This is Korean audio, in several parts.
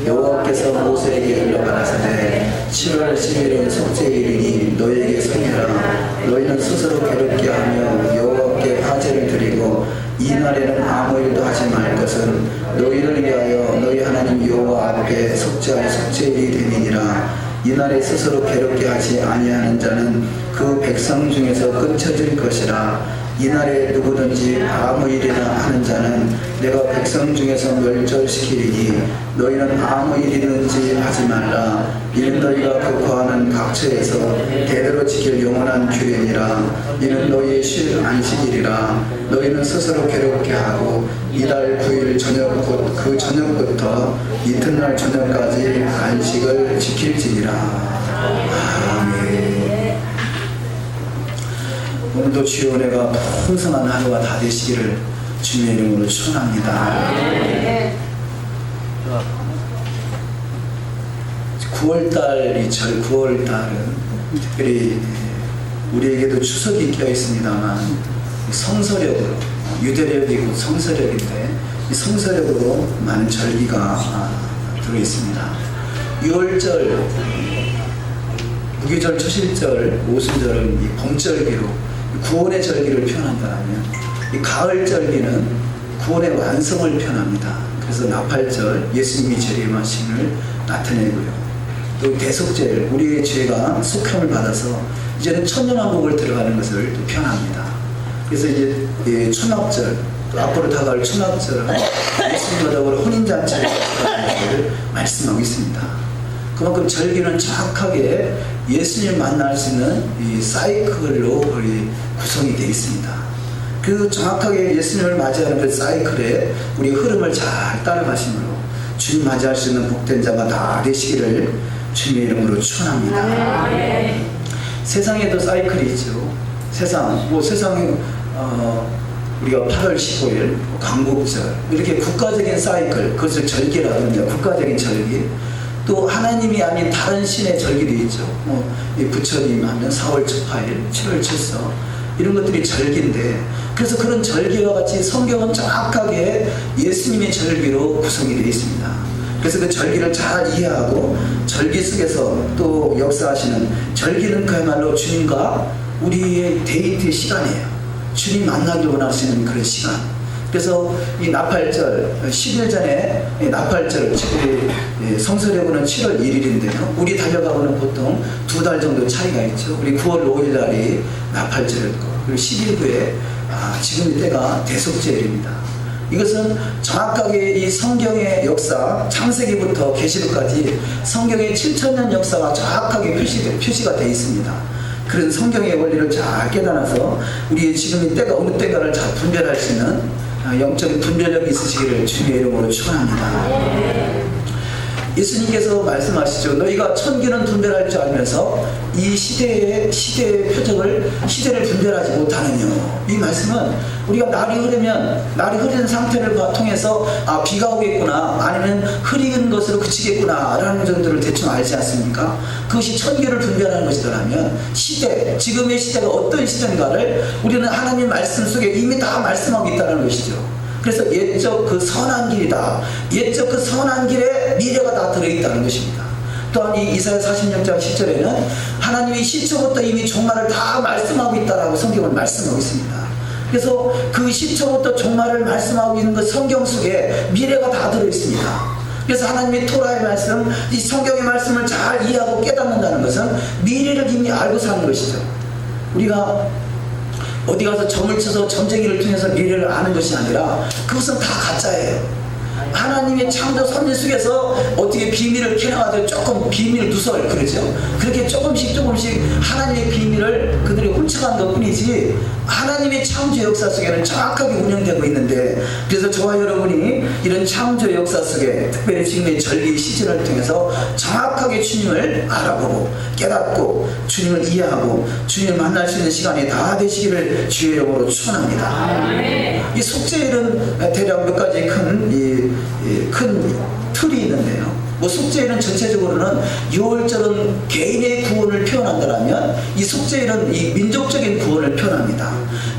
여호와께서 모세에게 일러 가라사대 7월 10일은 속죄일이니 너희에게 성이라. 너희는 스스로 괴롭게 하며 여호와께 화제를 드리고 이 날에는 아무 일도 하지 말 것은 너희를 위하여 너희 하나님 여호와 앞에 속죄할 속죄일이 됨이니라. 이날에 스스로 괴롭게 하지 아니하는 자는 그 백성 중에서 끊쳐질 것이라. 이날에 누구든지 아무 일이나 하는 자는 내가 백성 중에서 멸절시키리니 너희는 아무 일이든지 하지 말라. 이는 너희가 극화하는 각처에서 대대로 지킬 영원한 규례니라. 이는 너희의 쉴 안식일이라. 너희는 스스로 괴롭게 하고 이달 9일 저녁 곧 그 저녁부터 이튿날 저녁까지 안식을 지킬지니라. 아멘. 오늘도 주여 은혜가 풍성한 하루가 다 되시기를 주님의 이름으로 축원합니다. 9월달이 9월달은 특별히 우리에게도 추석이 껴 있습니다만 성서력으로 유대력이고 성서력인데 이 성서력으로 많은 절기가 들어 있습니다. 6월절, 무교절, 초실절, 오순절은 이 봄절기로 구원의 절기를 표현한다면 이 가을절기는 구원의 완성을 표현합니다. 그래서 나팔절, 예수님이 재림하심을 나타내고요. 또 대속절, 우리의 죄가 속함을 받아서 이제는 천년왕국을 들어가는 것을 또 표현합니다. 그래서 이제 초막절, 또 앞으로 다가올 초막절은 예수님과 혼인잔치를 말씀하고 있습니다. 그만큼 절기는 정확하게 예수님을 만날 수 있는 이 사이클로 우리 구성이 되어 있습니다. 그 정확하게 예수님을 맞이하는 그 사이클에 우리 흐름을 잘 따라가심으로 주님 맞이할 수 있는 복된 자가 다 되시기를 주님의 이름으로 축원합니다. 세상에도 사이클이 있죠. 세상에 우리가 8월 15일 광복절 이렇게 국가적인 사이클, 그것을 절기라고 합니다. 국가적인 절기. 또 하나님이 아닌 다른 신의 절기도 있죠. 이 부처님 하면 4월 초파일, 7월 초서 이런 것들이 절기인데, 그래서 그런 절기와 같이 성경은 정확하게 예수님의 절기로 구성이 되어 있습니다. 그래서 그 절기를 잘 이해하고 절기 속에서 또 역사하시는 절기는 그야말로 주님과 우리의 데이트 시간이에요. 주님 만나길 원하시는 그런 시간. 그래서 이 나팔절 10일 전에 나팔절 성서력으로는 7월 1일인데요 우리 달력하고는 보통 2달 정도 차이가 있죠. 우리 9월 5일 날이 나팔절이고 그리고 10일 후에 지금 이때가 대속절입니다. 이것은 정확하게 이 성경의 역사, 창세기부터 계시록까지 성경의 7,000년 역사가 정확하게 표시가 되어 있습니다. 그런 성경의 원리를 잘 깨달아서 우리 지금 이 때가 어느 때가를 잘 분별할 수 있는 영적인 분별력이 있으시기를 주님의 이름으로 축원합니다. 예수님께서 말씀하시죠. 너희가 천기는 분별할 줄 알면서 이 시대의 시대를 분별하지 못하느냐. 이 말씀은 우리가 날이 흐르는 상태를 통해서 비가 오겠구나, 아니면 흐린 것으로 그치겠구나 라는 정도를 대충 알지 않습니까? 그것이 천기를 분별하는 것이더라면 지금의 시대가 어떤 시대인가를 우리는 하나님 말씀 속에 이미 다 말씀하고 있다는 것이죠. 그래서 옛적 그 선한 길이다. 옛적 그 선한 길에 미래가 다 들어있다는 것입니다. 또한 이 이사야 46장 10절에는 하나님이 시초부터 이미 종말을 다 말씀하고 있다라고 성경을 말씀하고 있습니다. 그래서 그 시초부터 종말을 말씀하고 있는 그 성경 속에 미래가 다 들어있습니다. 그래서 하나님의 토라의 말씀, 이 성경의 말씀을 잘 이해하고 깨닫는다는 것은 미래를 이미 알고 사는 것이죠. 우리가 어디 가서 점을 쳐서 점쟁이를 통해서 미래를 아는 것이 아니라 그것은 다 가짜예요. 하나님의 창조 섭리 속에서 어떻게 비밀을 캐나가도 조금 비밀 누설 그러죠. 그렇게 조금씩 하나님의 비밀을 그들이 훔쳐간 것 뿐이지 하나님의 창조 역사 속에는 정확하게 운영되고 있는데, 그래서 저와 여러분이 이런 창조 역사 속에 특별히 지금의 절기 시즌을 통해서 정확하게 주님을 알아보고 깨닫고 주님을 이해하고 주님을 만날 수 있는 시간이 다 되시기를 주의 이름으로 축원합니다. 이 속죄일은 대략 몇 가지 큰 틀이 있는데요. 뭐 속죄일은 전체적으로는 유월절은 개인의 구원을 표현한다면 이 속죄일은 이 민족적인 구원을 표현합니다.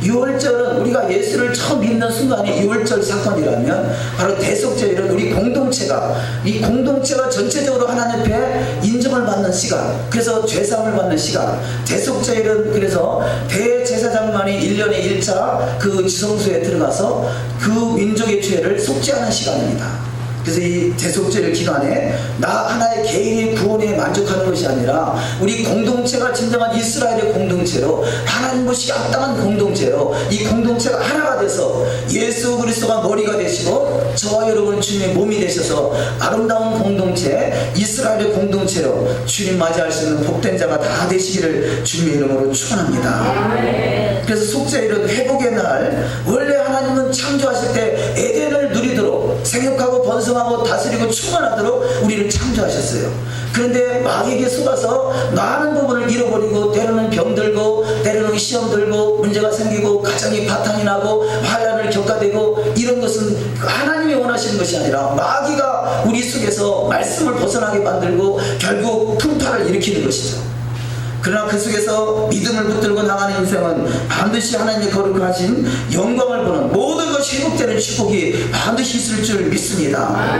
유월절은 우리가 예수를 처음 믿는 순간이 유월절 사건이라면 바로 대속죄일은 우리 공동체가 이 공동체가 전체적으로 하나님 앞에 인정을 받는 시간, 그래서 죄사함을 받는 시간. 대속죄일은 그래서 대제사장만이 1년에 1차 그 지성소에 들어가서 그 민족의 죄를 속죄하는 시간입니다. 그래서 이 대속죄일 기간에 나 하나의 개인의 구원에 만족하는 것이 아니라 우리 공동체가 진정한 이스라엘의 공동체로 하나님 것이 합당한 공동체로 이 공동체가 하나가 돼서 예수 그리스도가 머리가 되시고 저와 여러분 주님의 몸이 되셔서 아름다운 공동체 이스라엘의 공동체로 주님 맞이할 수 있는 복된 자가 다 되시기를 주님의 이름으로 축원합니다. 그래서 속죄일은 회복의 날. 원래 하나님은 창조하실 때 에덴을 누리도록 생육하고 번성하고 다스리고 충만하도록 우리를 창조하셨어요. 그런데 마귀에게 속아서 많은 부분을 잃어버리고 때로는 병들고 때로는 시험 들고 문제가 생기고 가정이 파탄이 나고 환난을 겪어되고 이런 것은 하나님이 원하시는 것이 아니라 마귀가 우리 속에서 말씀을 벗어나게 만들고 결국 풍파를 일으키는 것이죠. 그러나 그 속에서 믿음을 붙들고 나가는 인생은 반드시 하나님의 거룩하신 영광을 보는 모든 것이 회복되는 축복이 반드시 있을 줄 믿습니다.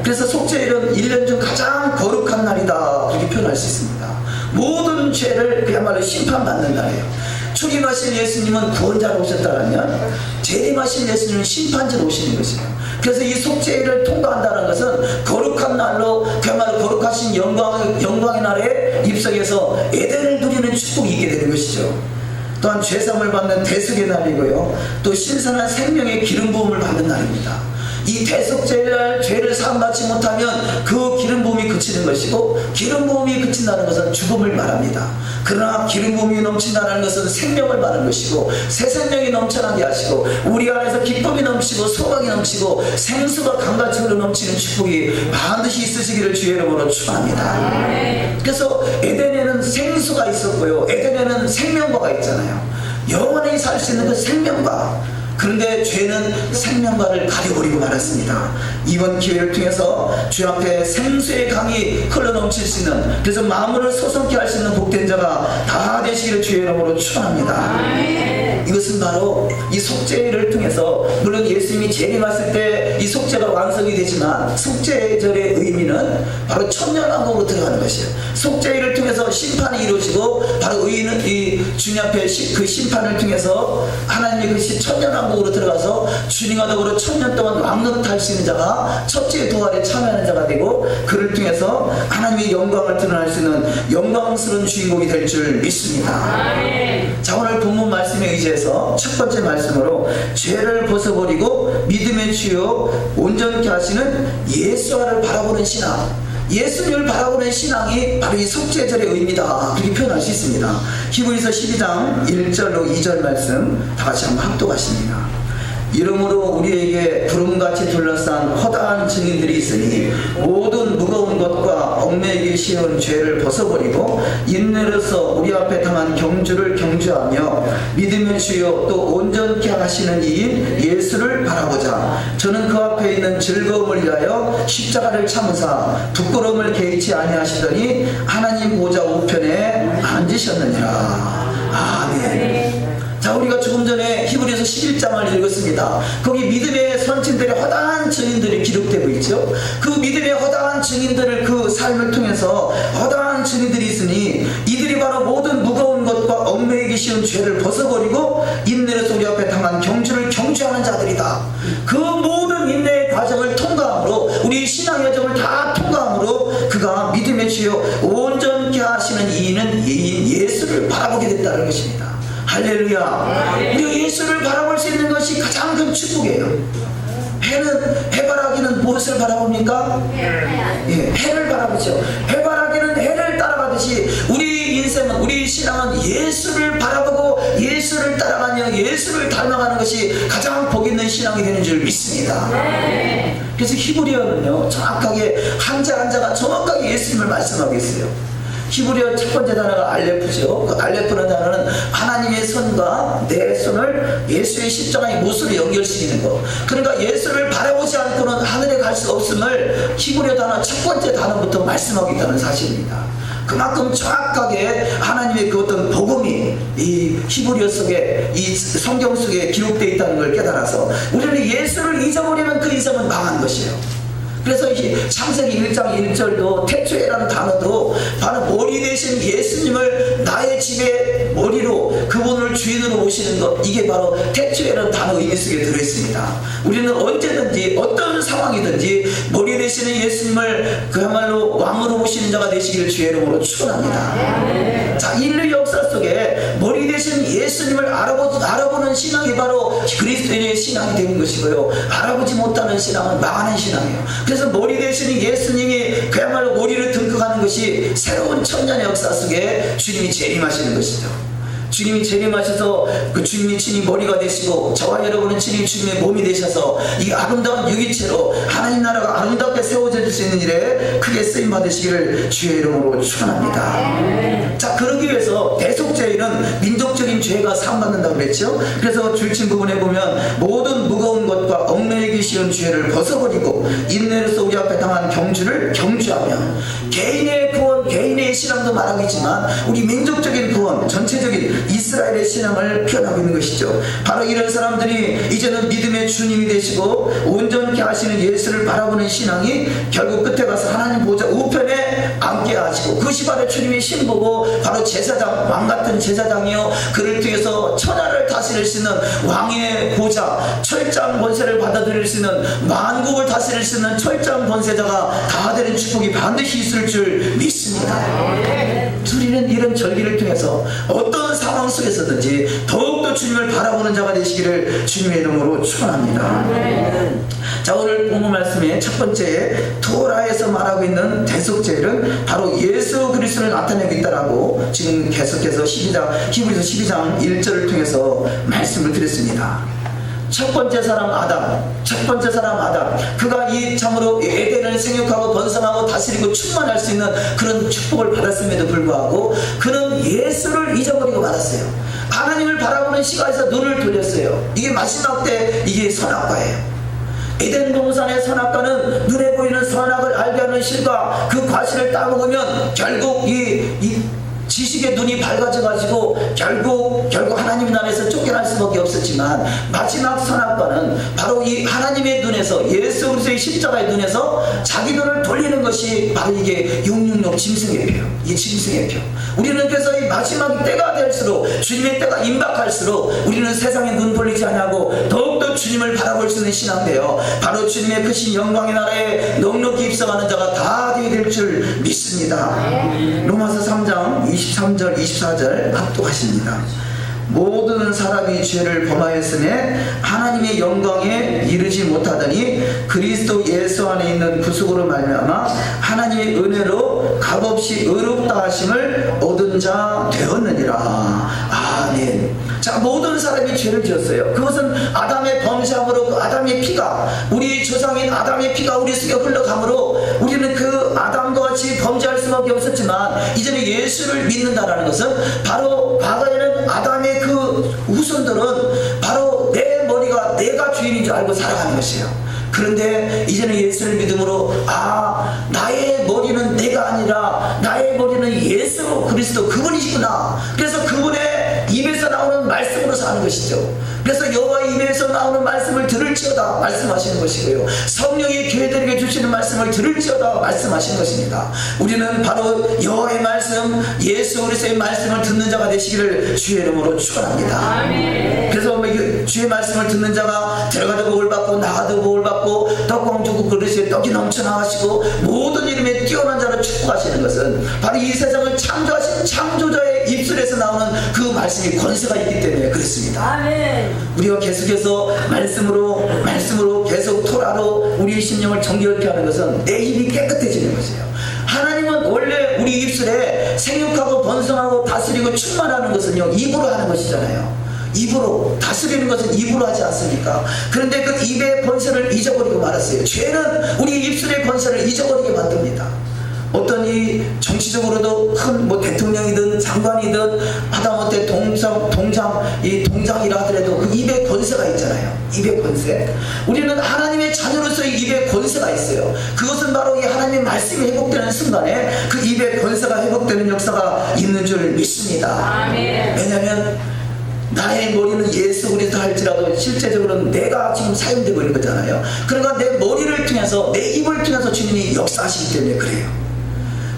그래서 속죄일은 1년 중 가장 거룩한 날이다 그렇게 표현할 수 있습니다. 모든 죄를 그야말로 심판받는 날이에요. 초림하신 예수님은 구원자로 오셨다면 재림하신 예수님은 심판자로 오시는 것이에요. 그래서 이 속죄일을 통과한다는 것은 거룩한 날로 그야말로 거룩하신 영광의 날에 입성해서 에덴을 누리는 축복이 있게 되는 것이죠. 또한 죄사함을 받는 대속의 날이고요. 또 신선한 생명의 기름 부음을 받는 날입니다. 이 대속죄일 죄를 사함받지 못하면 그 기름 부음이 그치는 것이고 기름 부음이 그친다는 것은 죽음을 말합니다. 그러나 기름 부음이 넘친다는 것은 생명을 말하는 것이고 새 생명이 넘쳐나게 하시고 우리 안에서 기쁨이 넘치고 소망이 넘치고 생수가 강같이로 넘치는 축복이 반드시 있으시기를 주의 이름으로 축원합니다. 그래서 에덴에는 생수가 있었고요. 에덴에는 생명과가 있잖아요. 영원히 살 수 있는 그 생명과. 그런데 죄는 생명과를 가려버리고 말았습니다. 이번 기회를 통해서 주 앞에 생수의 강이 흘러넘칠 수 있는 그래서 마음을 소성케 할 수 있는 복된 자가 다 되시기를 주의 이름으로 축원합니다. 이것은 바로 이 속죄를 통해서 물론 예수님이 재림하실 때 이 속죄가 완성이 되지만 속죄절의 의미는 바로 천년왕국으로 들어가는 것이에요. 속죄를 통해서 심판이 이루어지고 바로 의인은 이 주님 앞에 그 심판을 통해서 하나님의 그 천년왕국으로 들어가서 주님과 더불어 천년 동안 왕노릇할 수 있는 자가 첫째 부활에 참여하는 자가 되고 그를 통해서 하나님의 영광을 드러낼 수 있는 영광스러운 주인공이 될 줄 믿습니다. 자, 오늘 본문 말씀에 의지해서 첫 번째 말씀으로 죄를 벗어버리고 믿음의 주요 온전케 하시는 예수와를 바라보는 신앙, 예수님을 바라보는 신앙이 바로 이 속죄절의 의미다 그렇게 표현할 수 있습니다. 히브리서 12장 1절로 2절 말씀 다 같이 한번 합독하십니다. 이러므로 우리에게 구름같이 둘러싼 허다한 증인들이 있으니 모든 무거운 것과 얽매이기 쉬운 죄를 벗어버리고 인내로서 우리 앞에 당한 경주를 경주하며 믿음의 주요 또 온전케 하시는 이인 예수를 바라보자. 저는 그 앞에 있는 즐거움을 위하여 십자가를 참으사 부끄러움을 개의치 아니하시더니 하나님 보좌 우편에 앉으셨느니라. 아멘. 자, 우리가 조금 전에 히브리서 11장을 읽었습니다. 거기 믿음의 선진들의 허다한 증인들이 기록되고 있죠. 그 믿음의 허다한 증인들을 그 삶을 통해서 허다한 증인들이 있으니 이들이 바로 모든 무거운 것과 얽매이기 쉬운 죄를 벗어버리고 인내로서 우리 앞에 당한 경주를 경주하는 자들이다. 그 모든 인내의 과정을 통과함으로 우리 신앙 여정을 다 통과함으로 그가 믿음의 주요 온전케 하시는 이인은 예수를 바라보게 됐다는 것입니다. 할렐루야. 우리가 예수를 바라볼 수 있는 것이 가장 큰 축복이에요. 해바라기는 무엇을 바라봅니까? 해를 바라보죠. 해바라기는 해를 따라가듯이 우리 인생은, 우리 신앙은 예수를 바라보고 예수를 따라가며 예수를 닮아가는 것이 가장 복 있는 신앙이 되는 줄 믿습니다. 그래서 히브리어는요 정확하게 한자 한자가 정확하게 예수님을 말씀하고 있어요. 히브리어 첫 번째 단어가 알레프죠. 그 알레프라는 단어는 하나님의 손과 내 손을 예수의 십자가의 못으로 연결시키는 것. 그러니까 예수를 바라보지 않고는 하늘에 갈 수 없음을 히브리어 단어 첫 번째 단어부터 말씀하고 있다는 사실입니다. 그만큼 정확하게 하나님의 그 어떤 복음이 이 히브리어 속에, 이 성경 속에 기록되어 있다는 걸 깨달아서 우리는 예수를 잊어버리면 그 이상은 망한 것이에요. 그래서 이 창세기 1장 1절도 태초에라는 단어도 바로 머리 대신 예수님을 나의 집에 머리로 그분을 주인으로 모시는 것, 이게 바로 태초에라는 단어 의미 속에 들어있습니다. 우리는 언제든지 어떤 상황이든지 머리 대신에 예수님을 그야말로 왕으로 모시는 자가 되시기를 주의 이름으로 축원합니다. 자, 인류 역사 속에 머리 대신 예수님을 알아보는 신앙이 바로 그리스도인의 신앙이 되는 것이고요, 알아보지 못하는 신앙은 망하는 신앙이에요. 그래서 머리 대신에 예수님이 그야말로 머리를 등극하는 것이 새로운 천년의 역사 속에 주님이 재림하시는 것이죠. 주님이 재림하셔서 그 주님이 친히 머리가 되시고 저와 여러분은 친히 주님의 몸이 되셔서 이 아름다운 유기체로 하나님 나라가 아름답게 세워질 수 있는 일에 크게 쓰임 받으시기를 주의 이름으로 축원합니다. 자, 그러기 위해서 대속죄는 민족적인 죄가 사함받는다고 그랬죠. 그래서 줄친 부분에 보면 모든 무거운 것과 얽매이기 쉬운 죄를 벗어버리고 인내로서 우리 앞에 당한 경주를 경주하며 개인의 구원, 개인의 신앙도 말하고 있지만 우리 민족적인 구원, 전체적인 이스라엘의 신앙을 표현하고 있는 것이죠. 바로 이런 사람들이 이제는 믿음의 주님이 되시고 온전케 하시는 예수를 바라보는 신앙이 결국 끝에 가서 하나님 보좌 우편에 앉게 하시고 그것이 바로 주님의 신부고 바로 제사장, 왕같은 제사장이요, 그를 통해서 천하를 다스릴 수 있는 왕의 보좌, 철장 권세를 받아들일 수 있는, 만국을 다스릴 수 있는 철장 권세자가 다 되는 축복이 반드시 있을 줄 믿습니다. 우리는 이런 절기를 통해서 어떤 상황 속에서든지 더욱더 주님을 바라보는 자가 되시기를 주님의 이름으로 축원합니다. 자, 오늘 본문 말씀의 첫 번째 토라에서 말하고 있는 대속죄는 바로 예수 그리스도를 나타내고 있다라고 지금 계속해서 히브리서 12장 1절을 통해서 말씀을 드렸습니다. 첫 번째 사람 아담, 그가 이 참으로 에덴을 생육하고 번성하고 다스리고 충만할 수 있는 그런 축복을 받았음에도 불구하고 그는 예수를 잊어버리고 말았어요. 하나님을 바라보는 시각에서 눈을 돌렸어요. 이게 마지막 때 이게 선악과예요. 에덴 동산의 선악과는 눈에 보이는 선악을 알게 하는 실과 그 과실을 따먹으면 결국 이 지식의 눈이 밝아져가지고 결국 하나님의 나라에서 쫓겨날 수밖에 없었지만 마지막 선악과는 바로 이 하나님의 눈에서, 예수 그리스도의 십자가의 눈에서 자기 눈을 돌리는 것이 바로 이게 666 짐승의 표, 이 짐승의 표. 우리는 그래서 이 마지막 때가 될수록, 주님의 때가 임박할수록 우리는 세상에 눈 돌리지 않고 더욱더 주님을 바라볼 수 있는 신앙되어 바로 주님의 크신 영광의 나라에 넉넉히 입성하는 자가 다 되게 될 줄 믿습니다. 로마서 3장 23절 24절 합독하십니다. 모든 사람이 죄를 범하였음에 하나님의 영광에 이르지 못하더니 그리스도 예수 안에 있는 구속으로 말미암아 하나님의 은혜로 값없이 의롭다 하심을 얻은 자 되었느니라. 아멘. 자, 모든 사람이 죄를 지었어요. 그것은 아담의 범죄함으로 그 아담의 피가, 우리 조상인 아담의 피가 우리 속에 흘러가므로 우리는 그 아담과 같이 범죄할 수밖에 없었지만 이제는 예수를 믿는다라는 것은 바로 과거에는 아담의 그 후손들은 바로 내 머리가 내가 주인인 줄 알고 살아가는 것이에요. 그런데 이제는 예수를 믿음으로 나의 머리는 내가 아니라 나의 머리는 예수 그리스도 그분이시구나. 그래서 그분의 입에서 나오는 말씀으로 사는 것이죠. 그래서 여호와의 입에서 나오는 말씀을 들을지어다 말씀하시는 것이고요, 성령이 교회들에게 주시는 말씀을 들을지어다 말씀하시는 것입니다. 우리는 바로 여호와의 말씀, 예수 그리스도의 말씀을 듣는 자가 되시기를 주의 이름으로 축원합니다. 그래서 주의 말씀을 듣는 자가 들어가도 복을 받고 나가도 복을 받고 떡광 주고 그릇에 떡이 넘쳐나가시고 모든 이름에 뛰어난 자를 축복하시는 것은 바로 이 세상을 창조하신 창조자의 입술에서 나오는 그 말씀이 권세가 있기 때문에 그렇습니다. 아멘. 우리가 계속해서 말씀으로 계속 토라로 우리의 심령을 정결케 하는 것은 내 입이 깨끗해지는 것이에요. 하나님은 원래 우리 입술에 생육하고 번성하고 다스리고 충만하는 것은요, 입으로 하는 것이잖아요. 입으로 다스리는 것은 입으로 하지 않습니까? 그런데 그 입의 권세를 잊어버리고 말았어요. 죄는 우리 입술의 권세를 잊어버리게 만듭니다. 어떤 이 정치적으로도 큰 뭐 대통령이든 장관이든 하다못해 동장이라 하더라도 그 입에 권세가 있잖아요. 입에 권세. 우리는 하나님의 자녀로서의 입에 권세가 있어요. 그것은 바로 이 하나님의 말씀이 회복되는 순간에 그 입에 권세가 회복되는 역사가 있는 줄 믿습니다. 아멘. 왜냐하면 나의 머리는 예수 그리스도 할지라도 실제적으로는 내가 지금 사용되고 있는 거잖아요. 그러니까 내 머리를 통해서 내 입을 통해서 주님이 역사하시기 때문에 그래요.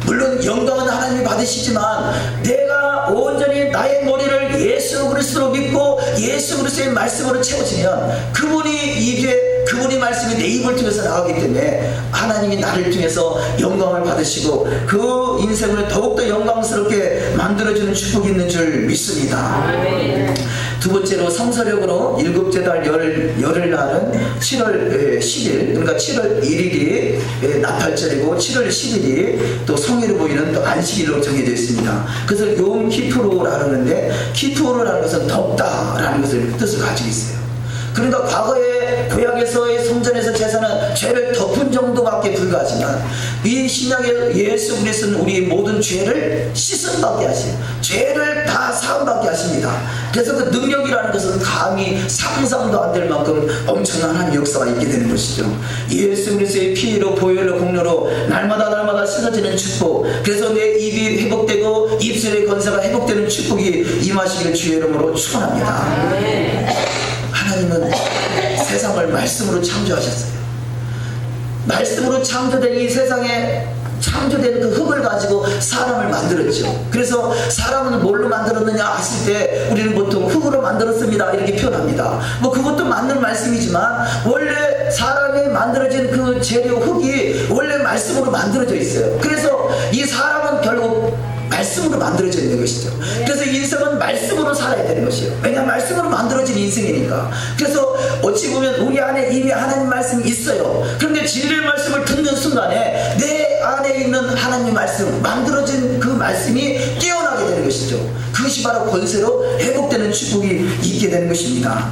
물론 영광은 하나님이 받으시지만 내가 온전히 나의 머리를 예수 그리스도로 믿고 예수 그리스도의 말씀으로 채워지면 그분이 말씀이 내 입을 통해서 나오기 때문에 하나님이 나를 통해서 영광을 받으시고 그 인생을 더욱더 영광스럽게 만들어주는 축복이 있는 줄 믿습니다. 두 번째로 성서력으로 일곱째 달 열흘날은 7월 10일, 그러니까 7월 1일이 나팔절이고 7월 10일이 또 성회로 보이는 또 안식일로 정해져 있습니다. 그래서 욤 키푸르라는 건데, 키푸르라는 것은 덥다라는 것을 뜻을 가지고 있어요. 그러니까 과거에 구약에서의 성전에서 제사는 죄를 덮은 정도밖에 불과하지만 이 신약의 예수 그리스도는 우리 모든 죄를 씻음받게 하시고 죄를 다 사함받게 하십니다. 그래서 그 능력이라는 것은 감히 상상도 안 될 만큼 엄청난 하나님의 역사가 있게 되는 것이죠. 예수 그리스도의 피로 보혈로 공로로 날마다 씻어지는 축복, 그래서 내 입이 회복되고 입술의 권세가 회복되는 축복이 임하시기를 주의 이름으로 축원합니다. 하나님은 세상을 말씀으로 창조하셨어요. 말씀으로 창조된 이 세상에 창조된 그 흙을 가지고 사람을 만들었죠. 그래서 사람은 뭘로 만들었느냐 하실 때 우리는 보통 흙으로 만들었습니다 이렇게 표현합니다. 뭐 그것도 맞는 말씀이지만 원래 사람이 만들어진 그 재료 흙이 원래 말씀으로 만들어져 있어요. 그래서 이 사람은 결국 말씀으로 만들어져 있는 것이죠. 그래서 인생은 말씀으로 살아야 되는 것이에요. 왜냐하면 말씀으로 만들어진 인생이니까. 그래서 어찌 보면 우리 안에 이미 하나님 말씀이 있어요. 그런데 진리의 말씀을 듣는 순간에 내 안에 있는 하나님 말씀, 만들어진 그 말씀이 깨어나게 되는 것이죠. 그것이 바로 권세로 회복되는 축복이 있게 되는 것입니다.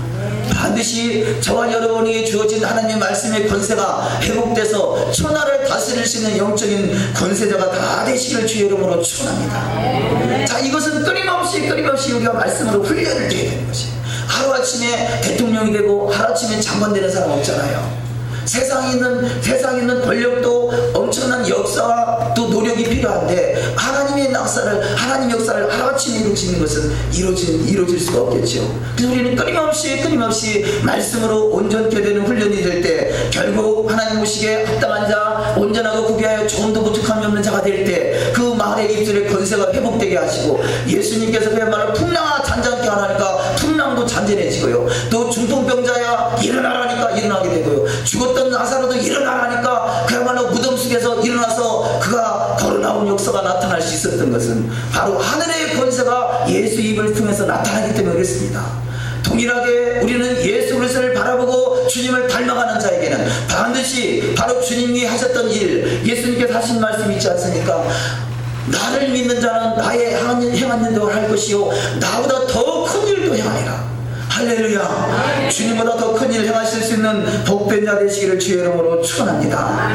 반드시 저와 여러분이 주어진 하나님의 말씀의 권세가 회복돼서 천하를 다스릴 수 있는 영적인 권세자가 다 되시기를 주의 이름으로 축원합니다. 자, 이것은 끊임없이 우리가 말씀으로 훈련을 해야 되는 것이에요. 하루아침에 대통령이 되고 하루아침에 장관 되는 사람 없잖아요. 세상에 있는 권력도 엄청난 역사와 또 노력이 필요한데 하나님 역사를 하루아침에 이루어지는 것은 이루어질 수가 없겠죠. 그래서 우리는 끊임없이 말씀으로 온전케 되는 훈련이 될 때 결국 하나님 보시기에 합당한 자, 온전하고 구비하여 조금도 부족함이 없는 자가 될 때 그 말의 입술의 권세가 회복되게 하시고 예수님께서 그야말로 풍랑아 잔잔케 하라니까 풍랑도 잔잔해지고요. 또 중풍병자야 일어나라니까 일어나게 되고요. 죽었던 나사로도 일어나라니까 그야말로 무덤 속에서 일어나서 그가 걸어 나온 역사가 나타날 수 있었던 것은 바로 하늘의 권세가 예수 입을 통해서 나타나기 때문에 그렇습니다. 동일하게 우리는 예수 그리스도를 바라보고 주님을 닮아가는 자에게는 반드시 바로 주님이 하셨던 일, 예수님께서 하신 말씀이 있지 않습니까? 나를 믿는 자는 나의 행한 일도 할 것이요 나보다 더 큰 일도 행하리라. 할렐루야. 주님보다 더 큰 일 행하실 수 있는 복된 자 되시기를 주의 이름으로 축원합니다.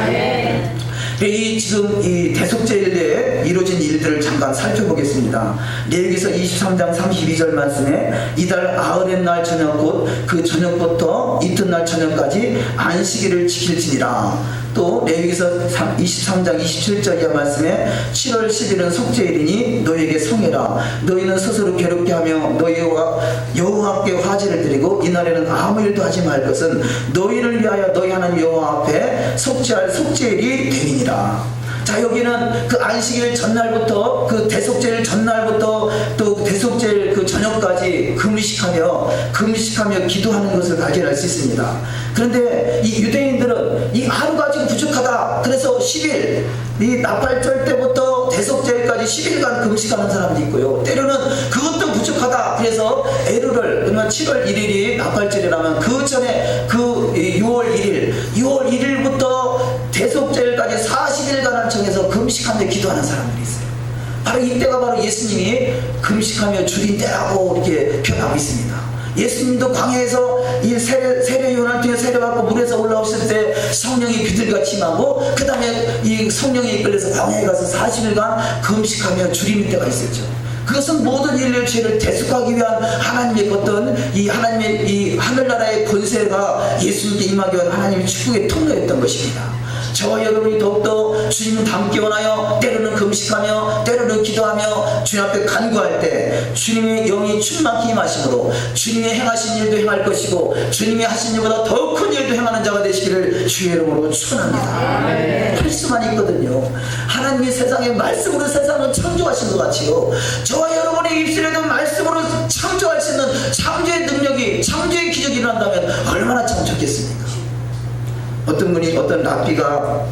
지금 이 대속죄일에 이루어진 일들을 잠깐 살펴보겠습니다. 레위기서 23장 32절 말씀에 이달 아흔의 날 저녁 곧 그 저녁부터 이튿날 저녁까지 안식일을 지킬지니라. 또 레위기서 23장 27절 이하 말씀에 7월 10일은 속죄일이니 너희에게 성해라. 너희는 스스로 괴롭게 하며 너희와 여호와께 화제를 드리고 이날에는 아무 일도 하지 말 것은 너희를 위하여 너희 하나님 여호와 앞에 속죄할 속죄일이 되니라. 자, 여기는 그 안식일 전날부터 그 대속죄일 전날부터 또 대속죄일 그 저녁까지 금식하며 기도하는 것을 발견할 수 있습니다. 그런데 이 유대인들은 이 하루 가지고 부족하다. 그래서 10일 이 나팔절 때부터 대속죄일까지 10일간 금식하는 사람도 있고요. 때로는 그것도 부족하다. 그래서 에루를 그러면 7월 1일이 나팔절이라면 그 전에 그 6월 1일부터 대속죄일까지 40일간을 정해서 금식하며 기도하는 사람들이 있어요. 바로 이때가 바로 예수님이 금식하며 줄인 때라고 이렇게 표현하고 있습니다. 예수님도 광야에서 이 세례 요한을 통해 세례받고 물에서 올라오실 때 성령이 비둘기같이 임하고 그 다음에 이 성령이 이끌려서 광야에 가서 40일간 금식하며 주림일 때가 있었죠. 그것은 모든 인류의 죄를 대속하기 위한 하나님의 어떤 이 하나님의 이 하늘나라의 권세가 예수님께 임하기 위한 하나님의 축복의 통로였던 것입니다. 저와 여러분이 더욱더 주님을 닮기 원하여 때로는 금식하며 때로는 기도하며 주님 앞에 간구할 때 주님의 영이 충만히 임하심으로 주님이 행하신 일도 행할 것이고 주님이 하신 일보다 더 큰 일도 행하는 자가 되시기를 주의 이름으로 축원합니다. 할 수만 있거든요. 하나님이 세상에 말씀으로 세상을 창조하신 것 같이요, 저와 여러분의 입술에도 말씀으로 창조할 수 있는 창조의 능력이, 창조의 기적이 일어난다면 얼마나 참 좋겠습니까? 어떤 분이 어떤 랍비가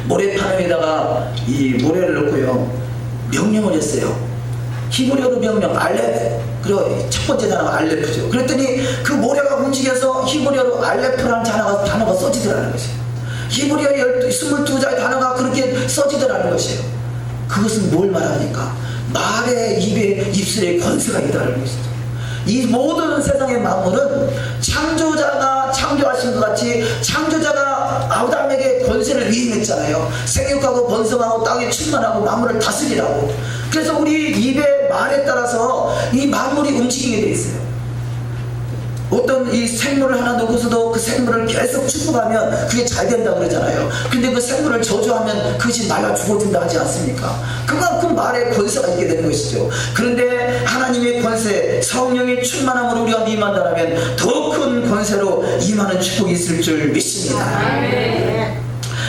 모래판 위에다가 이 모래를 넣고요 명령을 했어요. 히브리어로 명령 알레프, 그리고 첫 번째 단어가 알레프죠. 그랬더니 그 모래가 움직여서 히브리어로 알레프라는 단어가 써지더라는 것이에요. 히브리어 22자의 단어가 그렇게 써지더라는 것이에요. 그것은 뭘 말합니까? 말의 입술에 권세가 있다는 것이죠. 이 모든 세상의 만물은 창조자가 창조하신 것 같이 창조자가 아담에게 권세를 위임했잖아요. 생육하고 번성하고 땅에 충만하고 만물을 다스리라고. 그래서 우리 입의 말에 따라서 이 만물이 움직이게 돼 있어요. 어떤 이 생물을 하나 놓고서도 그 생물을 계속 축복하면 그게 잘 된다 그러잖아요. 근데 그 생물을 저주하면 그것이 말라 죽어진다 하지 않습니까? 그만큼 말에 권세가 있게 되는 것이죠. 그런데 하나님의 권세, 성령의 충만함으로 우리가 임한다면 더 큰 권세로 임하는 축복이 있을 줄 믿습니다.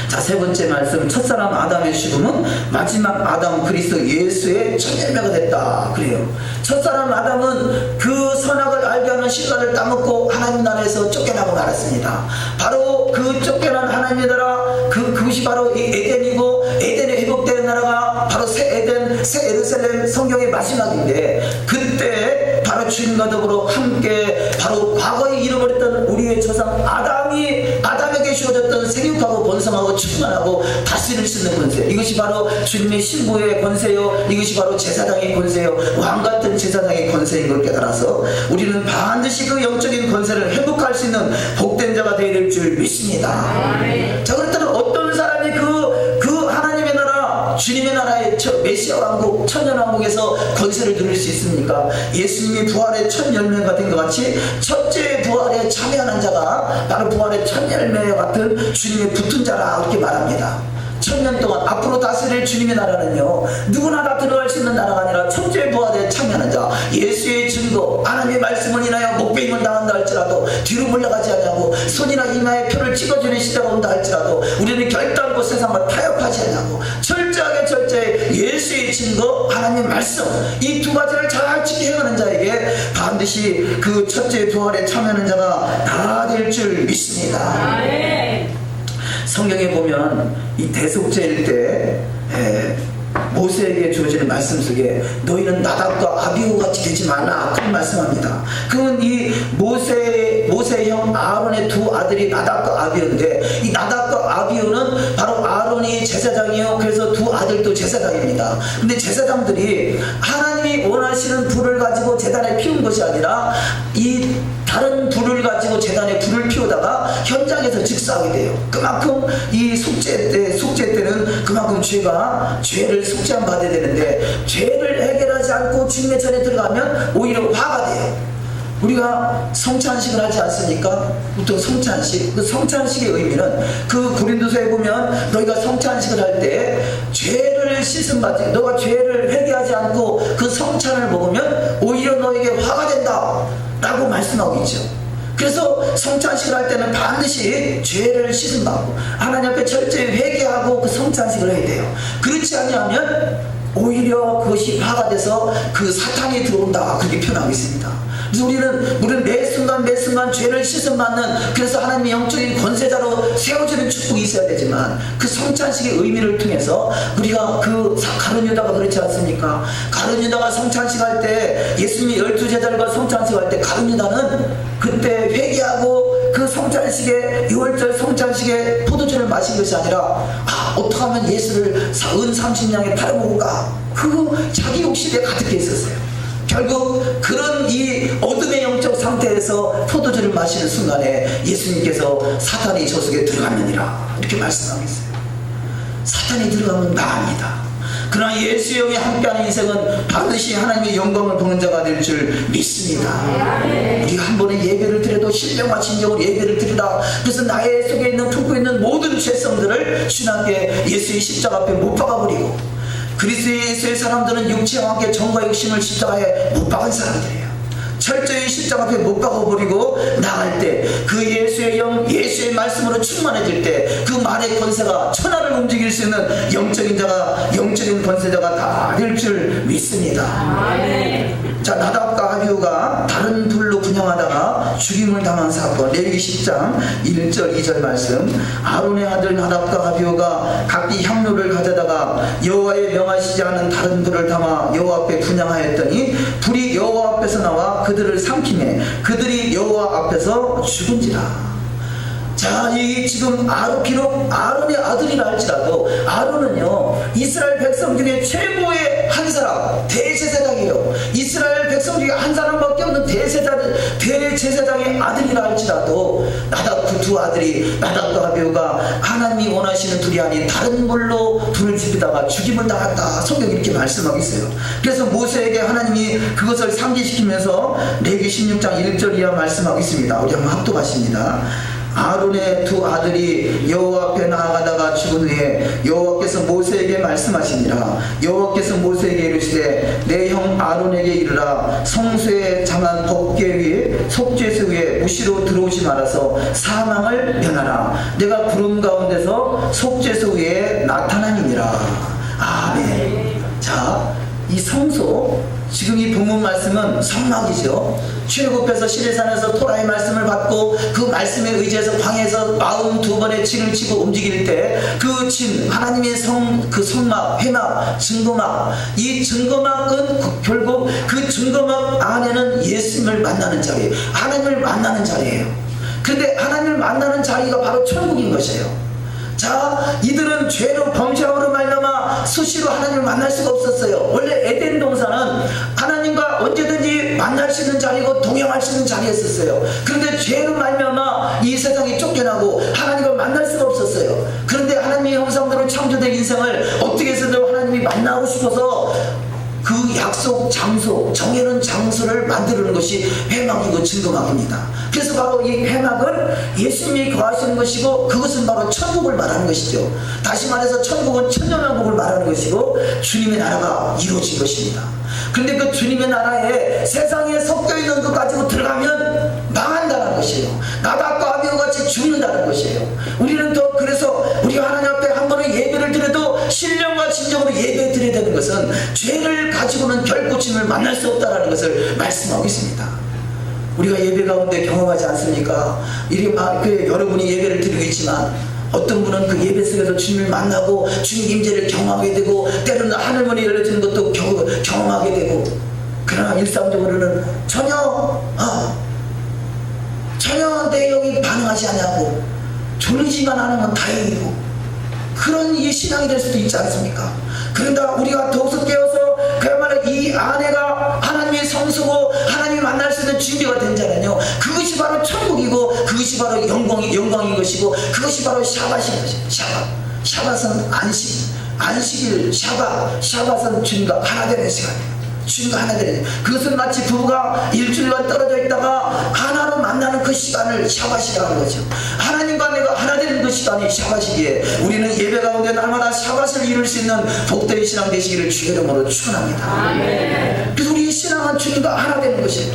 자, 세 번째 말씀, 첫사람 아담의 죽음은 마지막 아담 그리스도 예수의 첫 열매가 됐다 그래요. 첫사람 아담은 그 선악을 알게 하는 신라를 따먹고 하나님 나라에서 쫓겨나고 말았습니다. 바로 그 쫓겨난 하나님의 나라, 그것이 바로 이 에덴이고, 에덴의 회복되는 나라가 바로 새 에덴, 새 예루살렘 성경의 마지막인데, 그때 바로 주님과 더불어 함께 바로 과거에 잃어버렸던 우리의 조상 아담에게 주어졌던 생육하고 번성하고 충만하고 다스릴 수 있는 권세, 이것이 바로 주님의 신부의 권세요, 이것이 바로 제사장의 권세요, 왕같은 제사장의 권세인 걸 깨달아서 우리는 반드시 그 영적인 권세를 회복할 수 있는 복된 자가 되어야 될 줄 믿습니다. 자, 그렇다면 어떤 사람이 그 하나님의 나라, 주님의 나라의 메시아 왕국, 천년 왕국에서 권세를 누릴 수 있습니까? 예수님이 부활의 첫 열매 같은 것 같이 첫째 부활에 참여하는 자가 바로 부활의 첫 열매 같은 주님의 붙은 자라 이렇게 말합니다. 1000년 동안 앞으로 다스릴 주님의 나라는요, 누구나 다 들어갈 수 있는 나라가 아니라 첫째 부활에 참여하는 자, 예수의 증거, 하나님의 말씀을 인하여 목베임을 당한다 할지라도 뒤로 물러가지 않냐고, 손이나 이마에 표를 찍어주는 시대가 온다 할지라도 우리는 결단코 세상과 타협하지 않냐고, 철저하게 예수의 증거, 하나님의 말씀, 이 두 가지를 잘 지켜 행하는 자에게 반드시 그 첫째 부활에 참여하는 자가 다 될 줄 믿습니다. 성경에 보면 이 대속죄일 때 모세에게 주어지는 말씀 속에 너희는 나답과 아비후 같이 되지 말라, 그런 말씀합니다. 그건 이 모세의 형 아론의 두 아들이 나답과 아비후인데, 이 나답과 아비후는 바로 아론이 제사장이요, 그래서 두 아들도 제사장입니다. 근데 제사장들이 하나님이 원하시는 불을 가지고 제단에 피운 것이 아니라 이 다른 불을 가지고 제단에 불을 피우다가 현장에서 즉사하게 돼요. 그만큼 이 속죄 때는 그만큼 죄를 속죄함 받아야 되는데, 죄를 해결하지 않고 주님의 전에 들어가면 오히려 화가 돼요. 우리가 성찬식을 하지 않습니까? 보통 성찬식, 그 성찬식의 의미는 그 고린도서에 보면 너희가 성찬식을 할 때 죄를 씻음받지, 너가 죄를 회개하지 않고 그 성찬을 먹으면 오히려 너에게 화가 된다 라고 말씀하고 있죠. 그래서 성찬식을 할 때는 반드시 죄를 씻음받고 하나님 앞에 철저히 회개하고 그 성찬식을 해야 돼요. 그렇지 않으면 오히려 그것이 화가 돼서 그 사탄이 들어온다, 그렇게 표현하고 있습니다. 그래서 우리는 매 순간 죄를 씻음받는, 그래서 하나님의 영적인 권세자로 세워지는 축복이 있어야 되지만, 그 성찬식의 의미를 통해서 우리가 그 가룟 유다가 그렇지 않습니까? 가룟 유다가 성찬식 할 때, 예수님이 12제자들과 성찬식 할 때 가룟 유다는 그때 회개하고 그 성찬식에, 6월절 성찬식에 포도주를 마신 것이 아니라, 어떻게 하면 예수를 은 30냥에 팔아먹을까, 그 자기 욕심에 가득해 있었어요. 결국 그런 이 어둠의 영적 상태에서 포도주를 마시는 순간에 예수님께서 사탄이 저 속에 들어갔느니라 이렇게 말씀하고 있어요. 사탄이 들어가면 망합니다. 그러나 예수의 영이 함께하는 인생은 반드시 하나님의 영광을 보는 자가 될 줄 믿습니다. 우리가 한 번에 예배를 드려도 신령과 진정으로 예배를 드리라. 그래서 나의 속에 있는 품고 있는 모든 죄성들을 주님께 예수의 십자가 앞에 못 박아버리고, 그리스도 예수의 사람들은 육체와 함께 정과 욕심을 십자가에 못 박은 사람들이에요. 철저히 십자가 앞에 못 박아버리고 나갈 때 그 예수의 영, 예수의 말씀으로 충만해질 때 그 말의 권세가 천하를 움직일 수 있는 영적인 자가, 영적인 권세자가 다 될 줄 믿습니다. 자, 나답과 아비후가 다른 불로 분향하다가 죽임을 당한 사건, 레위기 10장 1절 2절 말씀. 아론의 아들 나답과 아비후가 각기 향로를 가져다가 여호와의 명하시지 않은 다른 불을 담아 여호와 앞에 분향하였더니 불이 여호와 앞에서 나와 그들을 삼키매 그들이 여호와 앞에서 죽은지라. 자, 이 지금 비록 아론의 아들이라 할지라도 아론은요 이스라엘 백성 중에 최고의 한 사람, 대제사장이에요. 이스라엘 백성 중에 한 사람밖에 없는 대제사장의 아들이라 할지라도 나답, 그 두 아들이 나답과 아비후가 하나님이 원하시는 불이 아닌 다른 불로 불을 지피다가 죽임을 당했다. 성경이 이렇게 말씀하고 있어요. 그래서 모세에게 하나님이 그것을 상기시키면서 레위기 16장 1절 이하 말씀하고 있습니다. 우리 한번 합독하십니다. 아론의 두 아들이 여호와 앞에 나아가다가 죽은 후에 여호와께서 모세에게 말씀하시니라. 여호와께서 모세에게 이르시되 내 형 아론에게 이르라. 성소에 장한 법궤 위에 속죄소 위에 무시로 들어오지 말아서 사망을 면하라. 내가 구름 가운데서 속죄소 위에 나타나니니라. 아멘. 자, 이 성소, 지금 이 본문 말씀은 성막이죠. 출애굽해서 시내산에서 토라의 말씀을 받고 그 말씀에 의지해서 광야에서 42번의 진을 치고 움직일 때 그 진, 하나님의 그 성막, 회막, 증거막, 이 증거막은 결국 그 증거막 안에는 예수님을 만나는 자리, 하나님을 만나는 자리예요. 그런데 하나님을 만나는 자리가 바로 천국인 것이에요. 자, 이들은 죄로 범죄함으로 말미암아 수시로 하나님을 만날 수가 없었어요. 원래 에덴 동산은 하나님과 언제든지 만날 수 있는 자리고 동행할 수 있는 자리였었어요. 그런데 죄로 말미암아 이 세상이 쫓겨나고 하나님을 만날 수가 없었어요. 그런데 하나님의 형상대로 창조된 인생을 어떻게 해서든 하나님이 만나고 싶어서 그 약속 장소, 정해놓은 장소를 만드는 것이 회막이고 증거막입니다. 그래서 바로 이 회막은 예수님이 거하시는 것이고 그것은 바로 천국을 말하는 것이죠. 다시 말해서 천국은 천년왕국을 말하는 것이고 주님의 나라가 이루어진 것입니다. 그런데 그 주님의 나라에 세상에 섞여있는 것 가지고 들어가면 망한다는 것이에요. 나답과 아비후 같이 죽는다는 것이에요. 우리는 또 그래서 우리가 하나님 앞에 한 번에 예배를 드려도 신령과 진정으로 예배 드려야 되는 것은 죄를 가지고는 결코 주님을 만날 수 없다는 것을 말씀하고 있습니다. 우리가 예배 가운데 경험하지 않습니까? 여러분이 예배를 드리고 있지만 어떤 분은 그 예배 속에서 주님을 만나고 주님 임재를 경험하게 되고 때로는 하늘문이 열려지는 것도 경험하게 되고, 그러나 일상적으로는 전혀 내 영이 반응하지 않냐고 졸리지만 않으면 다행이고 그런 이 신앙이 될 수도 있지 않습니까? 그런가 우리가 더욱서 깨어서 그야말로 이 아내가 하나님의 성소고 하나님을 만날 수 있는 준비가 된 자는요, 그것이 바로 천국이고 그것이 바로 영광인 것이고 그것이 바로 샤밧인 것입니다. 샤밧은 안식일, 샤밧은 주님과 하나 되는 시간이에요. 주님과 하나 되는, 그것은 마치 부부가 일주일간 떨어져 있다가 하나로 만나는 그 시간을 샤밧이라고 하는 거죠. 하나님과 내가 하나 되는 그 시간이 샤밧이기에 우리는 예배 가운데 날마다 샤밧을 이룰 수 있는 복된 신앙 되시기를 주의 이름으로 축원합니다. 그래서 우리 신앙은 주님과 하나 되는 것이에요.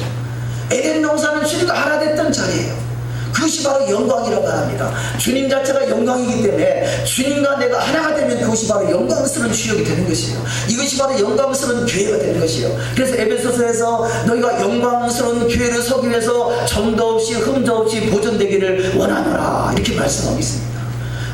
에덴 동산은 주님과 하나 됐던 자리예요. 그것이 바로 영광이라고 합니다. 주님 자체가 영광이기 때문에 주님과 내가 하나가 되면 그것이 바로 영광스러운 주역이 되는 것이에요. 이것이 바로 영광스러운 교회가 되는 것이에요. 그래서 에베소서에서 너희가 영광스러운 교회를 서기 위해서 점도 없이 흠도 없이 보존되기를 원하노라 이렇게 말씀하고 있습니다.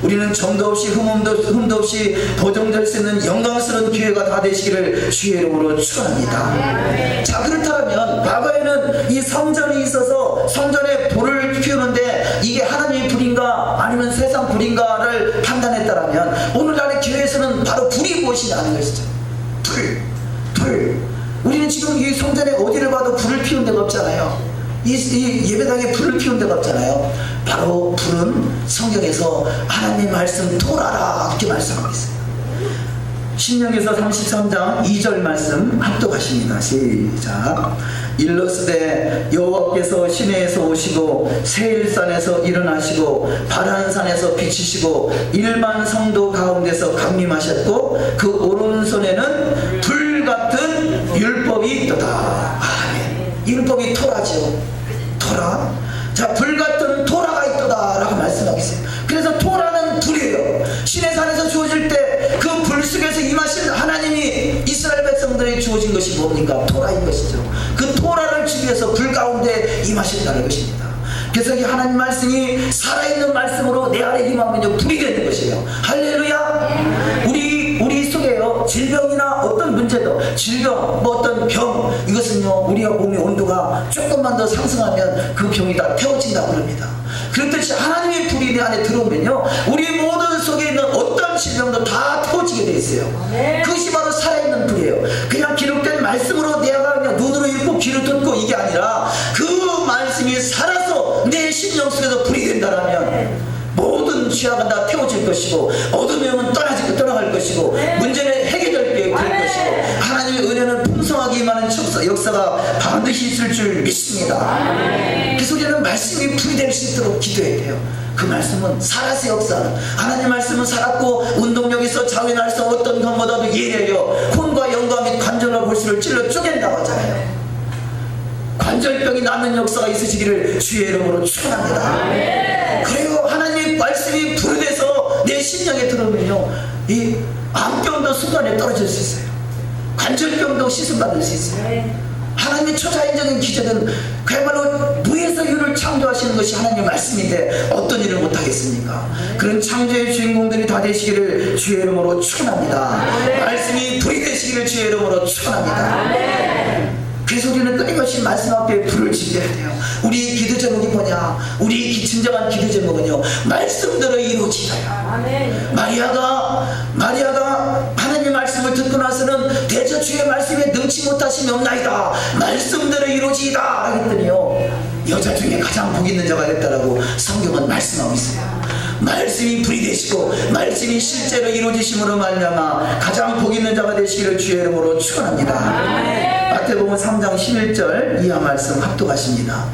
우리는 점도 없이 흠도 없이 보존될 수 있는 영광스러운 교회가 다 되시기를 주의 이름으로 축원합니다. 자, 그렇다면 과거에는 이 성전이 있어서 성전에 불을 피우는데 이게 하나님의 불인가 아니면 세상 불인가를 판단했다라면 오늘날의 교회에서는 바로 불이 무엇이냐 하는 것이죠. 불. 우리는 지금 이 성전에 어디를 봐도 불을 피운 데가 없잖아요. 이 예배당에 불을 피운 데가 없잖아요. 바로 불은 성경에서 하나님의 말씀 토라라 이렇게 말씀하고 있어요. 신명기서 33장 2절 말씀 합독하십니다. 시작. 일러스되 여호와께서 시내에서 오시고 세일산에서 일어나시고 바란산에서 비치시고 일반 성도 가운데서 강림하셨고 그 오른손에는 불같은 율법이 있도다. 아멘. 율법이 토라죠. 토라. 자, 불같은 토라가 있도다 라고 말씀하고 있어요. 그래서 토라는 불이에요. 시내산에서 주어질 때 그 불 속에서 임하신 하나님이 이스라엘 백성들에게 주어진 것이 뭡니까? 토라인 것이죠. 그 토라를 주기 위해서 불 가운데 임하신다는 것입니다. 그래서 이 하나님 말씀이 살아있는 말씀으로 내 안에 임하면 불이 되는 것이에요. 할렐루야. 우리 속에요, 질병이나 어떤 문제도, 질병, 뭐 어떤 병, 이것은요, 우리가 몸의 온도가 조금만 더 상승하면 그 병이 다 태워진다고 합니다. 그렇듯이 하나님의 불이 내 안에 들어오면요, 우리 모든 속에 있는 어떤 질병도 다 태워지게 돼 있어요. 그것이 바로 살아있는 불이에요. 그냥 기록된 말씀으로 내가 그냥 눈으로 읽고 귀로 듣고 이게 아니라 그 말씀이 살아서 내 심령 속에서 불이 된다라면 모든 죄악은 다 태워질 것이고 어둠의 영은 떠나갈 것이고 문제는 해결될 될 것이고 하나님의 은혜는 풍성하게 임하는 역사가 반드시 있을 줄 믿습니다. 그래서 우리는 말씀이 불이 될 수 있도록 기도해야 돼요. 그 말씀은 살아서 역사하는, 하나님 말씀은 살았고 운동력 있어 자위할 수 어떤 것보다도 예리하여 혼과 영과 및 관절과 골수를 찔러 쪼갠다고 하잖아요. 관절병이 낫는 역사가 있으시기를 주의 이름으로 축원합니다. 그리고 하나님의 말씀이 불이 돼서 내 심령에 들어오면요, 이 암병도 순간에 떨어질 수 있어요. 관절병도 씻음받을 수 있어요. 하나님의 초자연적인 기적은 그야말로 무에서 유를 창조하시는 것이 하나님의 말씀인데 어떤 일을 못하겠습니까? 그런 창조의 주인공들이 다 되시기를 주의 이름으로 축원합니다. 말씀이 불이 되시기를 주의 이름으로 축원합니다. 그래서 우리는 끊임없이 말씀 앞에 불을 지펴야 돼요. 우리 기도 제목이 뭐냐? 우리 진정한 기도 제목은요, 말씀대로 이루어지다요. 마리아가 하나님 말씀을 듣고 나서는 대저 주의 말씀에 능치 못하심이 없나이다, 말씀대로 이루어지이다 했더니요, 여자 중에 가장 복 있는 자가 됐다라고 성경은 말씀하고 있어요. 말씀이 불이 되시고 말씀이 실제로 이루어지심으로 말미암아 가장 복 있는 자가 되시기를 주의 이름으로 축원합니다. 마태복음 3장 11절 이하 말씀 합독하십니다.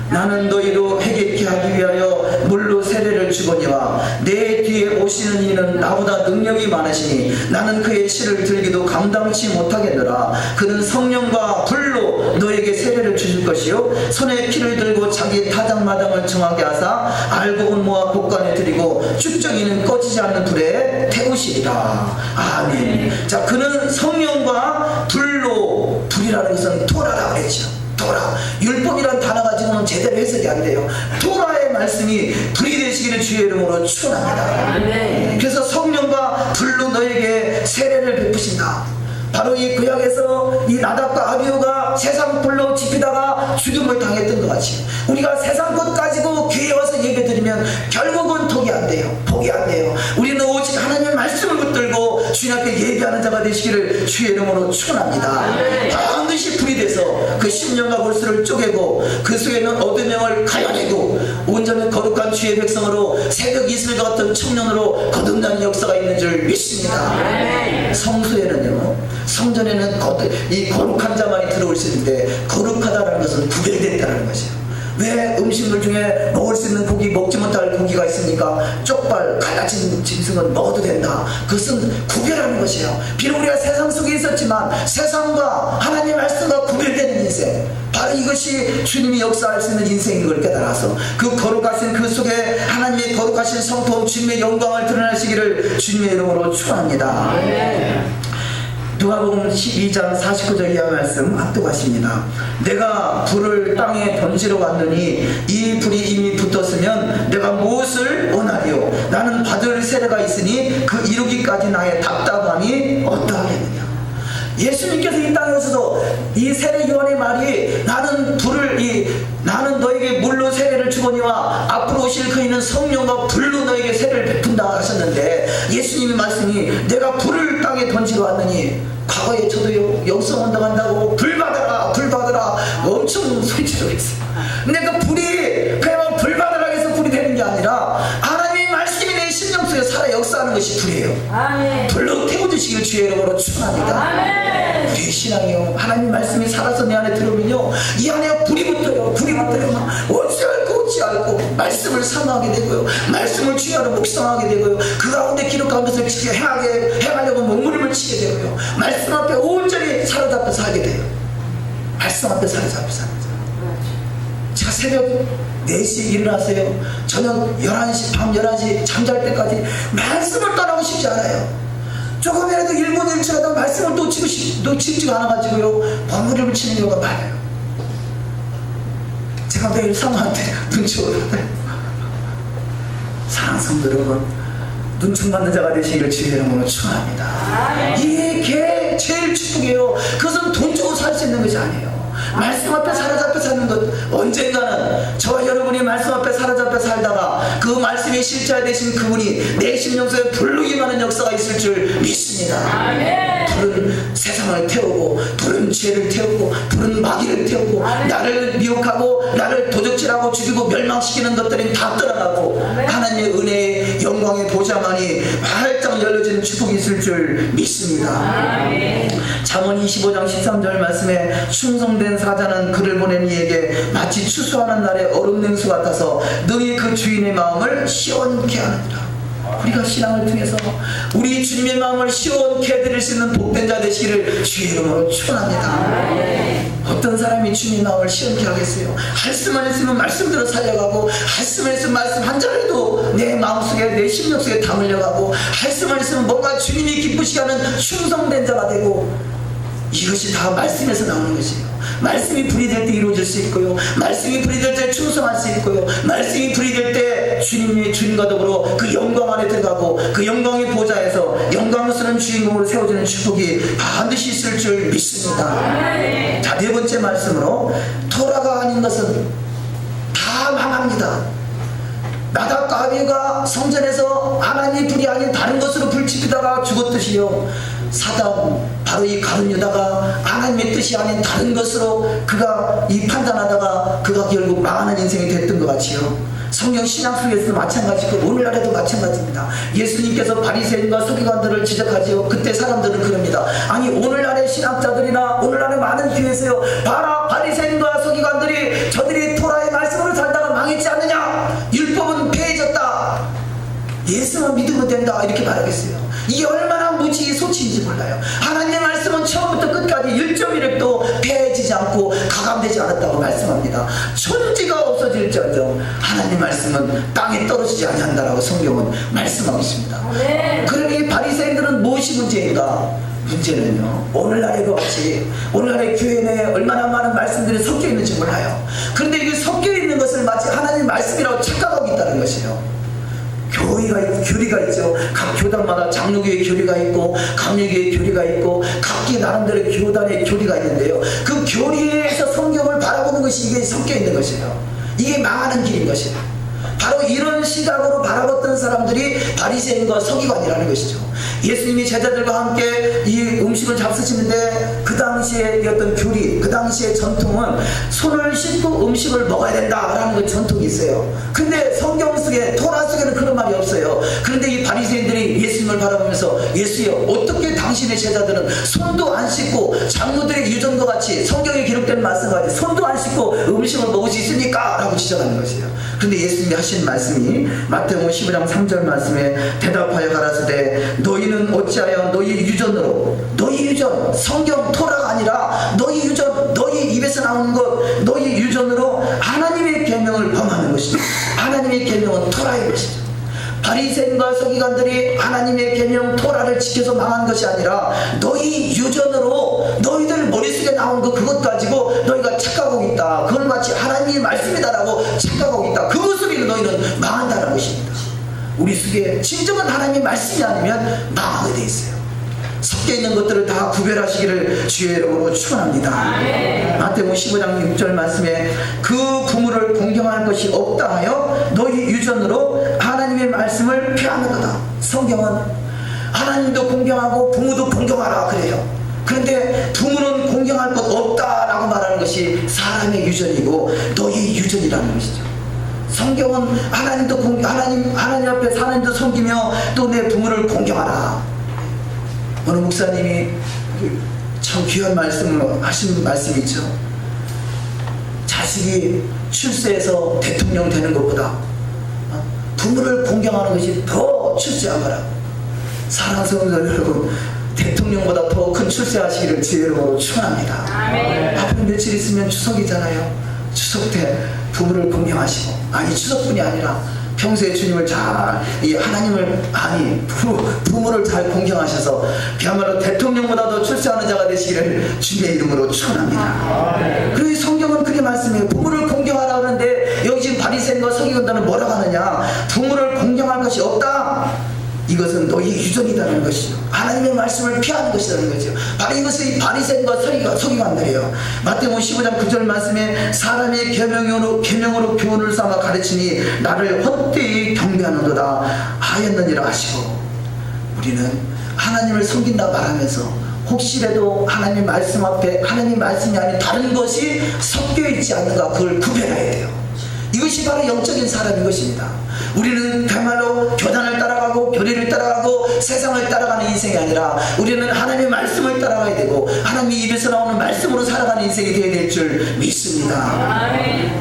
나는 너희로 회개케 하기 위하여 물로 세례를 주거니와 내 뒤에 오시는 이는 나보다 능력이 많으시니 나는 그의 실을 들기도 감당치 못하겠노라. 그는 성령과 불로 너에게 세례를 주실 것이요 손에 피를 들고 자기 타작마당을 정하게 하사 알곡은 모아 곳간에 들이고 쭉정이는 꺼지지 않는 불에 태우시리라. 아멘. 자, 그는 성령과 불로, 불이라는 것은 토라라고 그랬죠. 토라, 율법이란 단어가 지금은 제대로 해석이 안 돼요. 토라의 말씀이 불이 되시기를 주의 이름으로 축원합니다. 그래서 성령과 불로 너에게 세례를 베푸신다. 바로 이 구약에서 이 나답과 아비후가 세상 불로 지피다가 죽음을 당했던 것 같이 우리가 세상 것 가지고 교회에 와서 예배드리면 결국은 포기 안 돼요. 우리는 오직 하나님의 말씀을 붙들고 주님 앞에 예배하는 자가 되시기를 주의 이름으로 축원합니다. 반드시 불이 돼서 그 심령과 골수를 쪼개고 그 속에 있는 어둠의 영을 가려내고 온전히 거룩한 주의 백성으로 새벽 이슬 같은 청년으로 거듭나는 역사가 있는 줄 믿습니다. 성소에는요, 성전에는 이 거룩한 자만이 들어올 수 있는데 거룩하다는 것은 구별됐다는 것이에요. 왜 음식물 중에 먹을 수 있는 고기, 먹지 못할 고기가 있습니까? 쪽발, 갈라진 짐승은 먹어도 된다. 그것은 구별하는 것이에요. 비록 우리가 세상 속에 있었지만 세상과 하나님의 말씀과 구별되는 인생, 바로 이것이 주님이 역사할 수 있는 인생인 걸 깨달아서 그 거룩하신 그 속에 하나님의 거룩하신 성품, 주님의 영광을 드러내시기를 주님의 이름으로 축원합니다. 누가복음 12장 49절 이하 말씀 합독하십니다. 내가 불을 땅에 던지러 왔느니 이 불이 이미 붙었으면 내가 무엇을 원하리요? 나는 받을 세례가 있으니 그 이루기까지 나의 답답함이 어떠하겠느냐? 예수님께서 이 땅에 오셔서 이 세례 요한의 말이 나는 너에게 물로 세례를 주거니와 앞으로 오실 그이는 성령과 불로 너에게 세례를 베푼다 하셨는데 예수님의 말씀이 내가 불을 땅에 던지러 왔느니 과거에 저도요, 영성 운동 한다고 불 받아라 불 받아라 엄청 소리치고 했어요. 근데 그 불이 그냥 불 받아라 해서 불이 되는 게 아니라 하나님의 말씀이 내 심령 속에 살아 역사하는 것이 불이에요. 아멘. 불로 태워주시길 주의 이름으로 축원합니다. 아멘. 우리의 신앙이요, 하나님 말씀이 살아서 내 안에 들어오면요, 이 안에 불이 붙어요. 어찌 알고 말씀을 사모하게 되고요, 말씀을 주야로 묵상하게 되고요, 그 가운데 기록한 것을 지켜 행하려고 몸부림을 치게 되고요, 말씀 앞에 온전히 사로잡혀 살게 돼요. 말씀 앞에 사로잡혀 삽니다. 제가 새벽 4시에 일어나서요, 저녁 11시, 밤 11시 잠잘 때까지 말씀을 떠나고 싶지 않아요. 조금이라도 1분 1초라도 말씀을 놓치지가 않아가지고요, 몸부림을 치는 경우가 많아요. 제가 매일 사모한테 눈치 보거든요. 사랑하는 성도 여러분, 눈총 받는 자가 되시기를 주의 이름으로 축원합니다. 이게 제일 축복이에요. 그것은 돈 주고 살 수 있는 것이 아니에요. 말씀 앞에 사로잡혀 사는 것, 언젠가는 저와 여러분이 말씀 앞에 사로잡혀 살다가 그 말씀이 실제화 되신 그분이 내 심령 속에 불로 임하는 역사가 있을 줄 믿습니다. 불은 세상을 태우고, 불은 죄를 태우고, 불은 마귀를 태우고, 나를 미혹하고 나를 도적질하고 죽이고 멸망시키는 것들은 다 떠나가고 하나님의 은혜의 영광의 보좌만이 활짝 열려지는 축복이 있을 줄 믿습니다. 잠언 25장 13절 말씀에 충성된 사자는 그를 보낸 이에게 마치 추수하는 날의 얼음 냉수 같아서 너희 그 주인의 마음을 시원케 하느니라. 우리가 신앙을 통해서 우리 주님의 마음을 시원케 해드릴 수 있는 복된 자 되시기를 주의 이름으로 축원합니다. 어떤 사람이 주님의 마음을 시원케 하겠어요? 할 수만 있으면 말씀대로 살려가고, 할 수만 있으면 말씀 한 자리도 내 마음속에, 내 심령 속에 담으려가고, 할 수만 있으면 뭔가 주님이 기쁘시게 하는 충성된 자가 되고, 이것이 다 말씀에서 나오는 것이에요. 말씀이 불이 될 때 이루어질 수 있고요, 말씀이 불이 될 때 충성할 수 있고요, 말씀이 불이 될 때 주님이 주님과 더불어 그 영광 안에 들어가고 그 영광의 보좌에서 영광스러운 주인공으로 세워지는 축복이 반드시 있을 줄 믿습니다. 자, 4번째 말씀으로, 토라가 아닌 것은 다 망합니다. 나답과 아비가 성전에서 하나님의 불이 아닌 다른 것으로 불지피다가 죽었듯이요, 사단, 바로 이 가룟 유다가 하나님의 뜻이 아닌 다른 것으로 그가 이 판단하다가 그가 결국 망하는 인생이 됐던 것 같이요, 성경 신약 속에서도 마찬가지고 오늘날에도 마찬가지입니다. 예수님께서 바리새인과 서기관들을 지적하지요. 그때 사람들은 그럽니다. 아니, 오늘날의 신학자들이나 오늘날의 많은 교회에서요, 봐라, 바리새인과 서기관들이 저들이 토라의 말씀으로 살다가 망했지 않느냐, 율법은 폐해졌다, 예수만 믿으면 된다, 이렇게 말하겠어요. 이게 얼마나 무지의 소치인지 몰라요. 하나님의 말씀은 처음부터 끝까지 1.1획도 폐해지지 않고 가감되지 않았다고 말씀합니다. 천지가 없어질지언정 하나님 말씀은 땅에 떨어지지 아니한다라고 성경은 말씀하고 있습니다. 그러니 바리새인들은 무엇이 문제인가? 문제는요, 오늘날의 것 같이 오늘날의 교회 내에 얼마나 많은 말씀들이 섞여 있는지 몰라요. 그런데 이게 섞여 있는 것을 마치 하나님 말씀이라고 착각하고 있다는 것이에요. 교리가 있죠. 각 교단마다 장로교의 교리가 있고, 감리교의 교리가 있고, 각기 나름대로 교단의 교리가 있는데요, 그 교리에서 성경을 바라보는 것이 이게 섞여 있는 것이에요. 이게 망하는 길인 것이에요. 바로 이런 시각으로 바라봤던 사람들이 바리새인과 서기관이라는 것이죠. 예수님이 제자들과 함께 이 음식을 잡수시는데 그 당시에 어떤 교리, 그 당시의 전통은 손을 씻고 음식을 먹어야 된다라는 그 전통이 있어요. 근데 성경 속에, 토라 속에는 그런 말이 없어요. 그런데 이 바리새인들이 예수님을 바라보면서, 예수여, 어떻게 당신의 제자들은 손도 안 씻고 장로들의 유전과 같이 성경에 기록된 말씀과 같이 손도 안 씻고 음식을 먹을 수 있습니까? 라고 지적하는 것이에요. 그런데 예수님이 하신 말씀이 마태복음 15장 3절 말씀에 대답하여 가라사대 너희는 어찌하여 너희 유전으로, 너희 유전, 성경 토라가 아니라 너희 유전, 너희 입에서 나오는 것, 너희 유전으로 하나님의 계명을 범하는 것이죠. 하나님의 계명은 토라의 것이죠. 바리새인과 서기관들이 하나님의 계명 토라를 지켜서 망한 것이 아니라 너희 유전으로, 너희들 머릿속에 나온 그것 가지고 너희가 착각하고 있다, 그걸 마치 하나님의 말씀이다라고 착각하고 있다, 그것으로 너희는 망한다는 것입니다. 우리 속에 진정한 하나님의 말씀이 아니면 망하게 돼 있어요. 섞여 있는 것들을 다 구별하시기를 주의 이름으로 축원합니다. 마태복음 15장 6절 말씀에 그 부모를 공경할 것이 없다 하여 너희 유전으로 하나님의 말씀을 폐하는 거다. 성경은 하나님도 공경하고 부모도 공경하라 그래요. 유전이고 너희 유전이라는 것이죠. 성경은 하나님 앞에 하나님도 섬기며 또 내 부모를 공경하라. 어느 목사님이 참 귀한 말씀을 하신 말씀이 있죠. 자식이 출세해서 대통령 되는 것보다 부모를 공경하는 것이 더 출세한 거라고. 사랑하는 성도 여러분, 대통령보다 더 큰 출세하시기를 주의로 축원합니다. 앞으로 며칠 있으면 추석이잖아요. 추석 때 부모를 공경하시고, 아니 추석뿐이 아니라 평소에 주님을 부모를 잘 공경하셔서 그야말로 대통령보다 더 출세하는 자가 되시기를 주님의 이름으로 축원합니다. 그리고 성경은 그렇게 말씀해요. 부모를 공경하라 하는데 여기 지금 바리새인과 서기관들은 뭐라고 하느냐? 부모를 공경할 것이 없다. 이것은 너희 유전이라는 것이죠. 하나님의 말씀을 피하는 것이라는 거죠. 바로 이것이 바리새인과 서기관들이에요. 마태복음 15장 9절 말씀에 사람의 계명으로 교훈을 삼아 가르치니 나를 헛되이 경배하는도다 하였느니라 하시고, 우리는 하나님을 섬긴다 말하면서 혹시라도 하나님 말씀 앞에 하나님 말씀이 아닌 다른 것이 섞여 있지 않는가 그걸 구별해야 돼요. 이것이 바로 영적인 사람인 것입니다. 우리는 그야말로 교단을 따라가고 교리를 따라가고 세상을 따라가는 인생이 아니라 우리는 하나님의 말씀을 따라가야 되고 하나님의 입에서 나오는 말씀으로 살아가는 인생이 되어야 될 줄 믿습니다.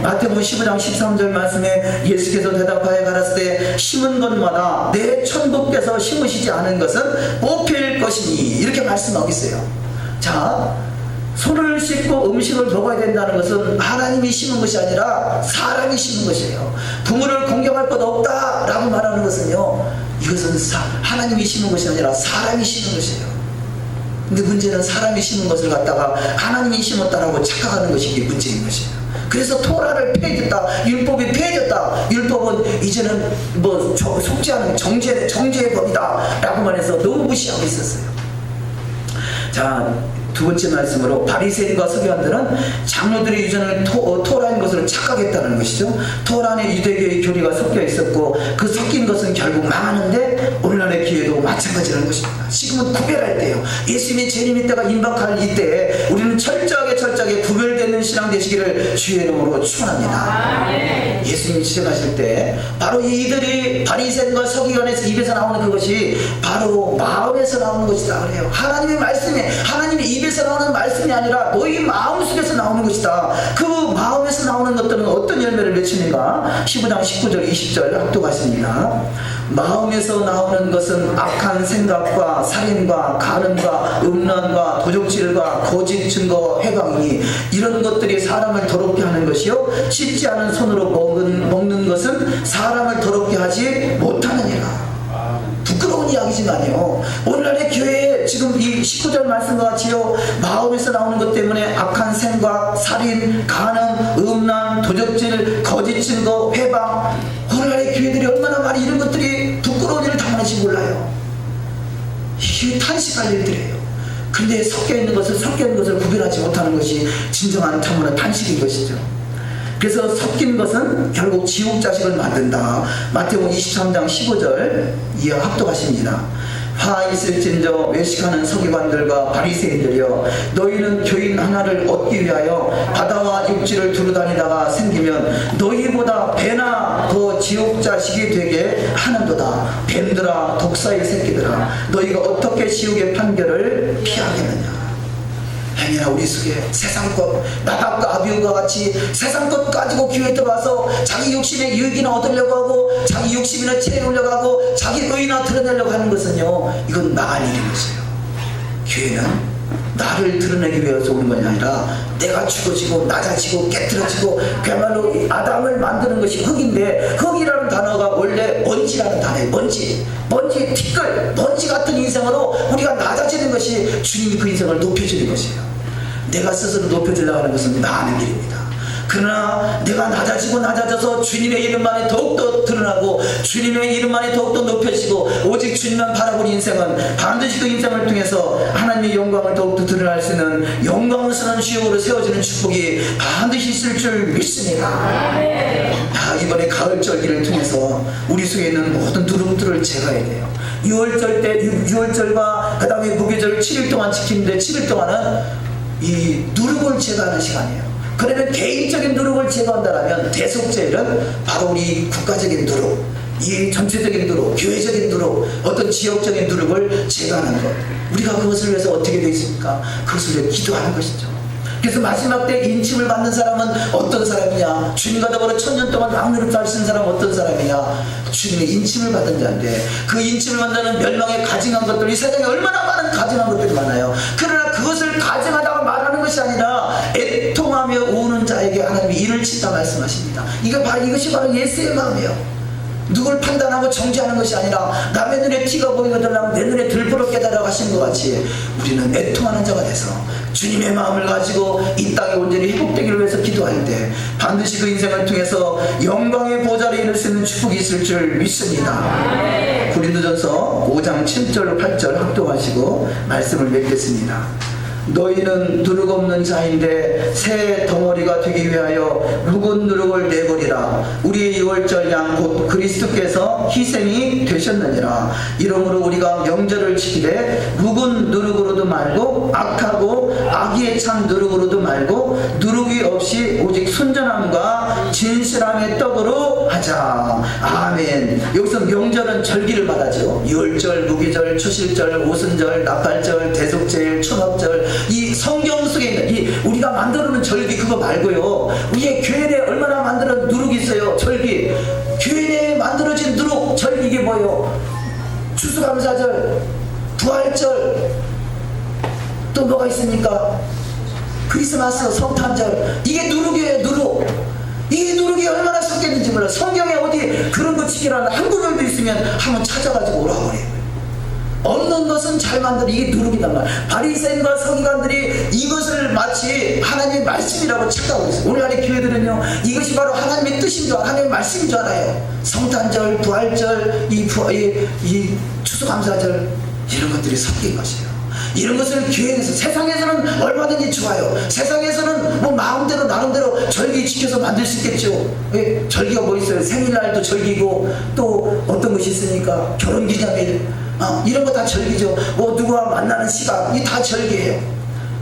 마태복음 15장 13절 말씀에 예수께서 대답하여 가라사대 심은 것마다 내 천부께서 심으시지 않은 것은 뽑힐 것이니 이렇게 말씀하고 있어요. 자, 손을 씻고 음식을 먹어야 된다는 것은 하나님이 심은 것이 아니라 사람이 심은 것이에요. 부모를 공경할 것 없다라고 말하는 것은요, 이것은 하나님이 심은 것이 아니라 사람이 심은 것이에요. 근데 문제는 사람이 심은 것을 갖다가 하나님이 심었다라고 착각하는 것이 이게 문제인 것이에요. 그래서 토라를 폐해졌다, 율법이 폐해졌다, 율법은 이제는 뭐 속지 않은 정죄의 법이다 라고만 해서 너무 무시하고 있었어요. 자, 두 번째 말씀으로 바리새인과 서기관들은 장로들의 유전을 토라인 것을 착각했다는 것이죠. 토라 안에 유대교의 교리가 섞여 있었고 그 섞인 것은 결국 망하는데 오늘날의 기회도 마찬가지라는 것입니다. 지금은 구별할 때예요. 예수님의 재림의 때가 임박할 이때에 우리는 철저하게 구별되는 신앙 되시기를 주의 이름으로 축원합니다. 예수님이 시작하실 때 바로 이들이 바리새인과 서기관에서 입에서 나오는 그것이 바로 마음에서 나오는 것이다 그래요. 하나님의 말씀이 하나님의 입에서 나오는 말씀이 아니라 너희 마음속에서 나오는 것이다. 그 마음에서 나오는 것들은 어떤 열매를 맺히는가? 15장 19절 20절 합독하십니다. 마음에서 나오는 것은 악한 생각과 살인과 간음과 음란과 도적질과 거짓 증거와 회방이니 이런 것들이 사람을 더럽게 하는 것이요 씻지 않은 손으로 먹는 것은 사람을 더럽게 하지 못하느니라. 부끄러운 이야기지만요, 오늘날의 교회에 지금 이 19절 말씀과 같이요, 마음에서 나오는 것 때문에 악한 생각, 살인, 간음, 음란, 도적질, 거짓 증거, 회방, 오늘날의 교회들이 얼마나 많이 이런 것들이 부끄러운 일을 당하는지 몰라요. 이게 탄식할 일들이에요. 근데 섞여 있는 것을 구별하지 못하는 것이 진정한 탐구는 탄식인 것이죠. 그래서 섞인 것은 결국 지옥 자식을 만든다. 마태복음 23장 15절 이어 합독하십니다. 화 있을진저 외식하는 서기관들과 바리새인들이여, 너희는 교인 하나를 얻기 위하여 바다와 육지를 두루다니다가 생기면 너희보다 배나 더 지옥 자식이 되게 하는도다. 뱀들아, 독사의 새끼들아, 너희가 어떻게 지옥의 판결을 피하겠느냐. 행여나 우리 속에 세상 것, 나답과 아비후가 같이 세상 것 가지고 교회에 들어와서 자기 욕심의 유익이나 얻으려고 하고 자기 욕심이나 채우려고 하고 자기 의나 드러내려고 하는 것은요, 이건 나갈 일인 것이에요. 교회는 나를 드러내기 위해서 오는 것이 아니라 내가 죽어지고 낮아지고 깨트려지고 그야말로 아담을 만드는 것이 흙인데, 흙이라는 단어가 원래 먼지라는 단어예요. 먼지 티끌, 먼지 같은 인생으로 우리가 낮아지는 것이 주님이 그 인생을 높여주는 것이에요. 내가 스스로 높여주려고 하는 것은 나는 길입니다. 그러나 내가 낮아져서 주님의 이름만이 더욱더 드러나고 주님의 이름만이 더욱더 높여지고 오직 주님만 바라보는 인생은 반드시 그 인생을 통해서 하나님의 영광을 더욱더 드러날 수 있는 영광스러운 주역으로 세워지는 축복이 반드시 있을 줄 믿습니다. 이번에 가을절기를 통해서 우리 속에 있는 모든 누름들을 제거해야 돼요. 6월절 때 6월절과 그 다음에 무교절 7일 동안 지키는데 7일 동안은 이 누름을 제거하는 시간이에요. 그러면 개인적인 누룩을 제거한다면 대속제일은 바로 우리 국가적인 누룩, 이 전체적인 누룩, 교회적인 누룩, 어떤 지역적인 누룩을 제거하는 것. 우리가 그것을 위해서 어떻게 되어 있습니까? 그것을 위해 기도하는 것이죠. 그래서 마지막 때 인침을 받는 사람은 어떤 사람이냐? 주님과 더불어 1000년 동안 왕노릇 살신 사람은 어떤 사람이냐? 주님의 인침을 받은 자인데, 그 인침을 받는 멸망에 가증한 것들, 이 세상에 얼마나 많은 가증한 것들이 많아요. 그러나 그것을 가증하다고 말하는 것이 아니라 애통하며 우는 자에게 하나님이 이를 친다 말씀하십니다. 이것이 바로 예수의 마음이에요. 누굴 판단하고 정죄하는 것이 아니라 남의 눈에 티가 보이거든 내 눈에 들보로 깨달아 가신 것 같이 우리는 애통하는 자가 돼서 주님의 마음을 가지고 이 땅에 온전히 회복되기를 위해서 기도할 때 반드시 그 인생을 통해서 영광의 보좌를 이룰 수 있는 축복이 있을 줄 믿습니다. 고린도전서 5장 7절 8절 합독하시고 말씀을 맺겠습니다. 너희는 누룩 없는 자인데 새 덩어리가 되기 위하여 묵은 누룩을 내버리라. 우리의 유월절 양 곧 그리스도께서 희생이 되셨느니라. 이러므로 우리가 명절을 지키되 묵은 누룩으로도 말고 악하고 악의에 찬 누룩으로도 말고 누룩이 없이 오직 순전함과 진실함의 떡으로 하자. 아멘. 여기서 명절은 절기를 말하죠. 유월절, 무기절, 추실절, 오순절, 나팔절, 대속절, 초막절, 이 성경 속에 있는 이 우리가 만들어놓은 절기 그거 말고요, 우리의 교회 내에 얼마나 만들어진 누룩이 있어요. 절기, 교회 내에 만들어진 누룩 절기, 이게 뭐예요? 추수감사절, 부활절, 또 뭐가 있습니까? 크리스마스, 성탄절, 이게 누룩이에요. 누룩. 이게 누룩이 얼마나 섞였는지 몰라. 성경에 어디 그런 거 지키라는 한 구절도 있으면 한번 찾아가지고 오라고 그래요. 없는 것은 잘 만들어. 이게 누룩이단 말이야. 바리새인과 서기관들이 이것을 마치 하나님의 말씀이라고 착각하고 있어요. 오늘날의 교회들은요, 이것이 바로 하나님의 뜻인 줄 알아요. 하나님의 말씀인 줄 알아요. 성탄절, 부활절, 이 추수감사절, 이런 것들이 섞인 것이에요. 이런 것을 교회에서, 세상에서는 얼마든지 좋아요. 세상에서는 뭐 마음대로 나름대로 절기 지켜서 만들 수 있겠죠. 절기가 뭐 있어요? 생일날도 절기고, 또 어떤 것이 있으니까 결혼기념일, 이런 거 다 절기죠. 누구와 만나는 시간, 이 다 절기예요.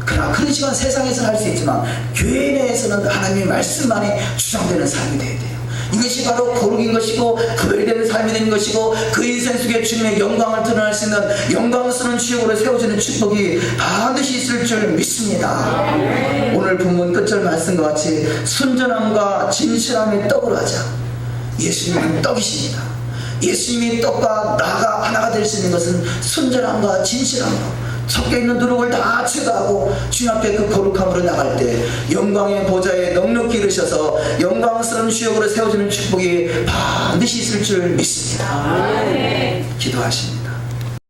그러나 그런 시간 세상에서 할 수 있지만 교회 내에서는 하나님의 말씀만이 주장되는 삶이 되어야 돼요. 이것이 바로 거룩인 것이고 교회되는 삶이 되는 것이고, 그 인생 속에 주님의 영광을 드러낼 수 있는 영광스러운 주역으로 세워지는 축복이 반드시 있을 줄 믿습니다. 오늘 본문 끝절 말씀과 같이 순전함과 진실함의 떡으로 하자. 예수님은 떡이십니다. 예수님이 떡과 나가 하나가 될 수 있는 것은 순전함과 진실함으로, 섞여있는 누룩을 다 제거하고 주님 앞에 그 거룩함으로 나갈 때 영광의 보좌에 넉넉히 이르셔서 영광스러운 주역으로 세워지는 축복이 반드시 있을 줄 믿습니다. 기도하십니다.